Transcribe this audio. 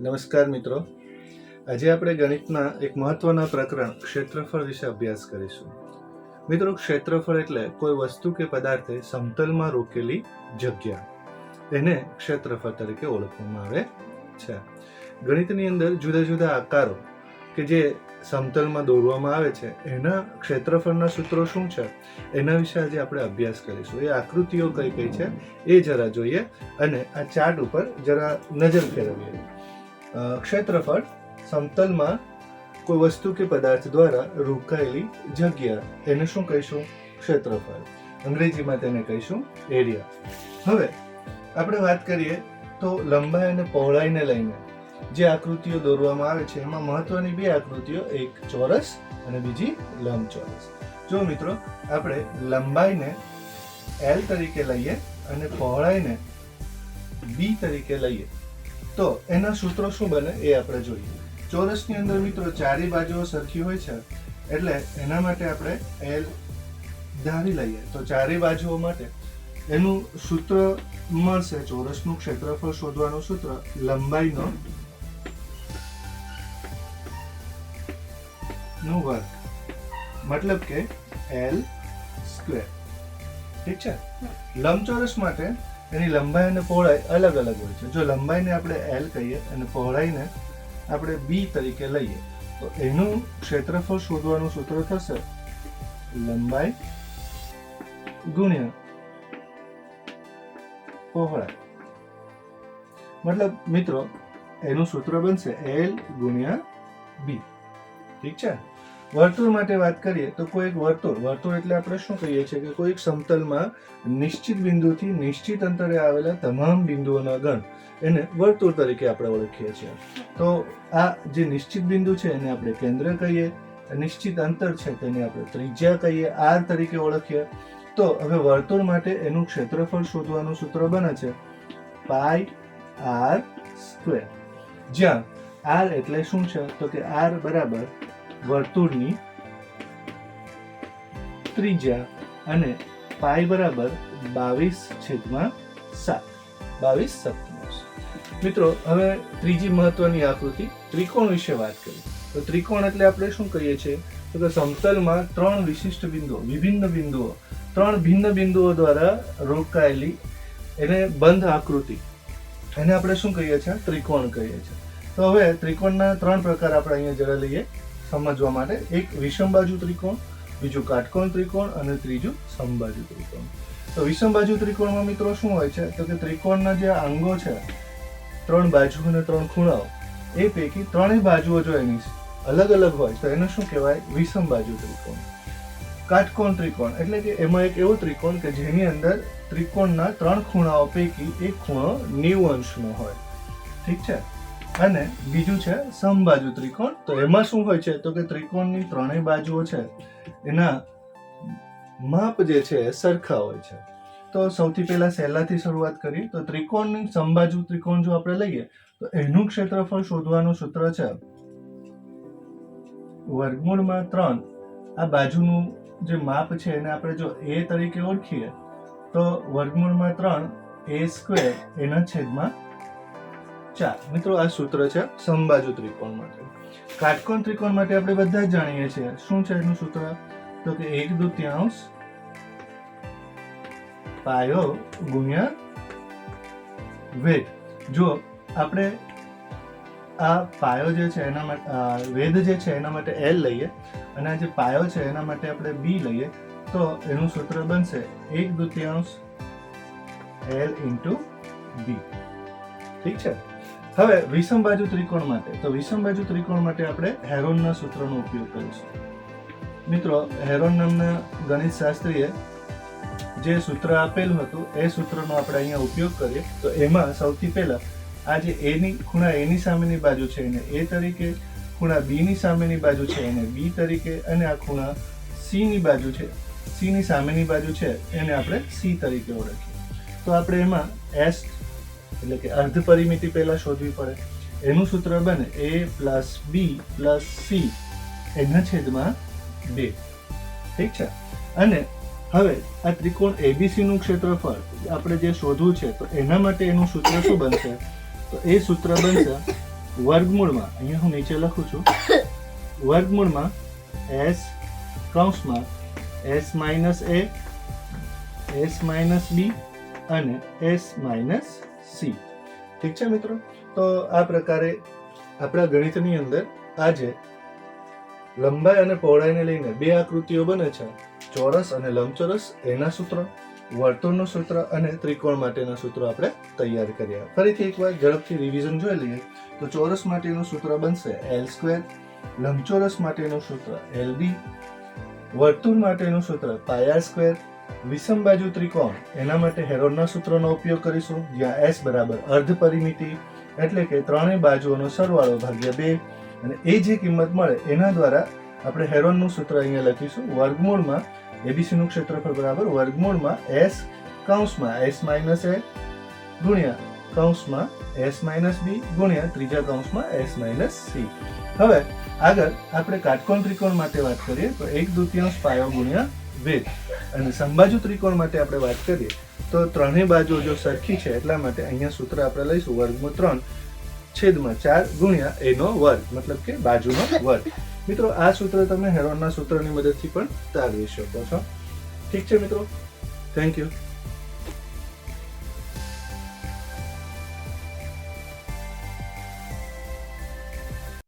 નમસ્કાર મિત્રો, આજે આપણે ગણિતના એક મહત્વના પ્રકરણ ક્ષેત્રફળ વિશે અભ્યાસ કરીશું. મિત્રો, ક્ષેત્રફળ એટલે કોઈ વસ્તુ કે પદાર્થે સમતલમાં રોકેલી જગ્યા, એને ક્ષેત્રફળ તરીકે ઓળખવામાં આવે છે. ગણિતની અંદર જુદા જુદા આકારો કે જે સમતલમાં દોરવામાં આવે છે એના ક્ષેત્રફળના સૂત્રો શું છે એના વિશે આજે આપણે અભ્યાસ કરીશું. એ આકૃતિઓ કઈ કઈ છે એ જરા જોઈએ અને આ ચાર્ટ ઉપર જરા નજર ફેરવીએ. ક્ષેત્રફળ સમતલમાં કોઈ વસ્તુ કે પદાર્થ દ્વારા રોકાયેલી જગ્યા, એને શું કહીશું? ક્ષેત્રફળ. અંગ્રેજીમાં તેને કહીશું એરિયા. હવે આપણે વાત કરીએ તો લંબાઈ અને પહોળાઈને લઈને જે આકૃતિઓ દોરવામાં આવે છે એમાં મહત્વની બે આકૃતિઓ, એક ચોરસ અને બીજી લંબચોરસ. જો મિત્રો, આપણે લંબાઈને L તરીકે લઈએ અને પહોળાઈને B તરીકે લઈએ તો એના સૂત્રો શું બને એ આપણે જોઈએ. ચોરસની અંદર મિત્રો ચારે બાજુઓ સરખી હોય છે એટલે એના માટે આપણે L ધારી લઈએ તો ચારે બાજુઓ માટે એનું સૂત્ર મળશે. ચોરસનું ક્ષેત્રફળ શોધવાનું સૂત્ર લંબાઈનો વર્ગ, મતલબ કે L સ્ક્વેર. ઠીક છે. લંબચોરસ માટે એની લંબાઈ અને પહોળાઈ અલગ અલગ હોય છે. જો લંબાઈને આપણે L કહીએ અને પહોળાઈને આપણે B તરીકે લઈએ તો એનું ક્ષેત્રફળ શોધવાનું સૂત્ર થશે લંબાઈ ગુણ્યા પહોળાઈ. મતલબ મિત્રો એનું સૂત્ર બનશે L ગુણ્યા B. ઠીક છે. વર્તુળ માટે વાત કરીએ તો કોઈ એક વર્તુળ એટલે આપણે શું કહીએ છીએ કે કોઈ એક સમતલમાં નિશ્ચિત બિંદુથી નિશ્ચિત અંતરે આવેલા તમામ બિંદુઓના ગણ, એને વર્તુળ તરીકે આપણે ઓળખીએ છીએ. તો આ જે નિશ્ચિત બિંદુ છે એને આપણે કેન્દ્ર કહીએ, નિશ્ચિત અંતર છે તેને આપણે ત્રિજ્યા કહીએ, R તરીકે ઓળખીએ. તો હવે વર્તુળ માટે એનું ક્ષેત્રફળ શોધવાનું સૂત્ર બને છે પાઈ R સ્ક્વેર, જ્યાં R એટલે શું છે તો કે R બરાબર વર્તુળની ત્રિજ્યા અને પાઈ બરાબર 22/7. મિત્રો, હવે ત્રીજી મહત્વની આકૃતિ ત્રિકોણ વિશે વાત કરીએ તો ત્રિકોણ એટલે આપણે શું કહીએ છીએ તો કે સમતલમાં ત્રણ વિશિષ્ટ બિંદુઓ, વિભિન્ન બિંદુઓ, ત્રણ ભિન્ન બિંદુઓ દ્વારા રોકાયેલી એને બંધ આકૃતિ, એને આપણે શું કહીએ છીએ? ત્રિકોણ કહીએ છીએ. તો હવે ત્રિકોણના ત્રણ પ્રકાર આપણે અહીંયા જરા લઈએ સમજવા માટે. એક વિષમબાજુ ત્રિકોણ, બીજું કાટકોણ ત્રિકોણ અને ત્રીજું સમબાજુ ત્રિકોણ. તો વિષમબાજુ ત્રિકોણમાં મિત્રો શું હોય છે તો કે ત્રિકોણના જે અંગો છે, ત્રણ બાજુ અને ત્રણ ખૂણાઓ, એ પૈકી ત્રણેય બાજુઓ જો એની અલગ અલગ હોય તો એને શું કહેવાય? વિષમબાજુ ત્રિકોણ. કાટકોણ ત્રિકોણ એટલે કે એમાં એક એવો ત્રિકોણ કે જેની અંદર ત્રિકોણના ત્રણ ખૂણાઓ પૈકી એક ખૂણો 90 અંશનો હોય. ઠીક છે. અને બીજું છે સમબાજુ ત્રિકોણ. તો એમાં શું હોય છે તો કે ત્રિકોણની ત્રણેય બાજુઓ છે એના માપ જે છે એ સરખા હોય છે. તો સૌથી પહેલા સહેલાથી શરૂઆત કરીએ તો ત્રિકોણની સમબાજુ ત્રિકોણ જો આપણે લઈએ તો એનું ક્ષેત્રફળ શોધવાનું સૂત્ર છે વર્ગમૂળમાં 3. આ બાજુનું જે માપ છે એને આપણે જો A તરીકે ઓળખીએ તો વર્ગમૂળમાં 3 A સ્ક્વેર એના છેદમાં 4. મિત્રો, આ સૂત્ર છે સમબાજુ ત્રિકોણ માટે. કાટકોણ ત્રિકોણ માટે આપણે બધા જ જાણીએ છીએ. શું છે એનું સૂત્ર તો કે 1/2 પાયો ગુણ્યા વેધ. જો આપણે આ પાયો જે છે એના માટે, વેધ જે છે એના માટે L લઈએ અને આ જે પાયો છે એના માટે આપણે B લઈએ તો એનું સૂત્ર બનશે 1/2 L into B. ઠીક છે. હવે વિષમબાજુ ત્રિકોણ માટે, તો વિષમબાજુ ત્રિકોણ માટે આપણે હેરોનના સૂત્રનો ઉપયોગ કરીશું. મિત્રો, હેરોન નામના ગણિત શાસ્ત્રીએ જે સૂત્ર આપેલું હતું એ સૂત્રનો આપણે અહીંયા ઉપયોગ કરીએ તો એમાં સૌથી પહેલા આ જે ખૂણા A ની સામેની બાજુ છે એને A તરીકે, ખૂણા B ની સામેની બાજુ છે એને B તરીકે અને આ ખૂણા C ની બાજુ છે, C ની સામેની બાજુ છે એને આપણે C તરીકે ઓળખીએ. તો આપણે એમાં S એટલે કે અર્ધ પરિમિતિ પહેલા શોધવી પડે. એનું સૂત્ર બને A + B + C એના છેદમાં 2. ઠીક છે. અને હવે આ ત્રિકોણ ABC નું ક્ષેત્રફળ આપણે જે શોધવું છે તો એના માટે એનું સૂત્ર શું બનશે તો એ સૂત્ર બનશે વર્ગમૂળમાં, અહીંયા હું નીચે લખું છું, વર્ગમૂળમાં s કૌંસમાં s minus a, s minus b અને s માઇનસ c. ઠીક છે મિત્રો? તો આ પ્રકારે આપણા ગણિતની અંદર આજે લંબાઈ અને પહોળાઈને લઈને બે આકૃતિઓ બને છે, ચોરસ અને લંબચોરસ, એના સૂત્રો, વર્તુળનું સૂત્ર અને ત્રિકોણ માટેના સૂત્રો આપણે તૈયાર કર્યા. ફરીથી એકવાર ઝડપથી રિવિઝન જોઈ લઈએ તો ચોરસ માટેનું સૂત્ર બનશે l², લંબચોરસ માટેનું સૂત્ર lb, વર્તુળ માટેનું સૂત્ર πr², વિષમ બાજુ ત્રિકોણ એના માટે હેરોનના સૂત્રનો ઉપયોગ કરીશું, જ્યાં s બરાબર અર્ધ પરિમિતિ એટલે કે ત્રણેય બાજુઓનો સરવાળો ભાગ્યા 2, અને એ જે કિંમત મળે એના દ્વારા આપણે હેરોનનું સૂત્ર અહીંયા લખીશું, વર્ગમૂળમાં ABC નું ક્ષેત્રફળ બરાબર વર્ગમૂળમાં s કૌંસમાં s માઇનસ a ગુણ્યા કૌંસમાં s માઇનસ b ગુણ્યા ત્રીજા કૌંસમાં s માઇનસ c. હવે આગળ આપણે કાટકોણ ત્રિકોણ માટે વાત કરીએ તો 1/2 પાયો ગુણ્યા વેધ, અને સમબાજુ ત્રિકોણ માટે આપણે વાત કરીએ તો ત્રણેય બાજુ જો સરખી છે એટલા માટે અહીંયા સૂત્ર આપણે લઈશું વર્ગમૂળ 3/4 ગુણ્યા a નો વર્ગ, મતલબ કે બાજુનો વર્ગ. મિત્રો આ સૂત્ર તમે હેરોનના સૂત્રની મદદથી પણ તારવી શકો છો. ઠીક છે મિત્રો? Thank you.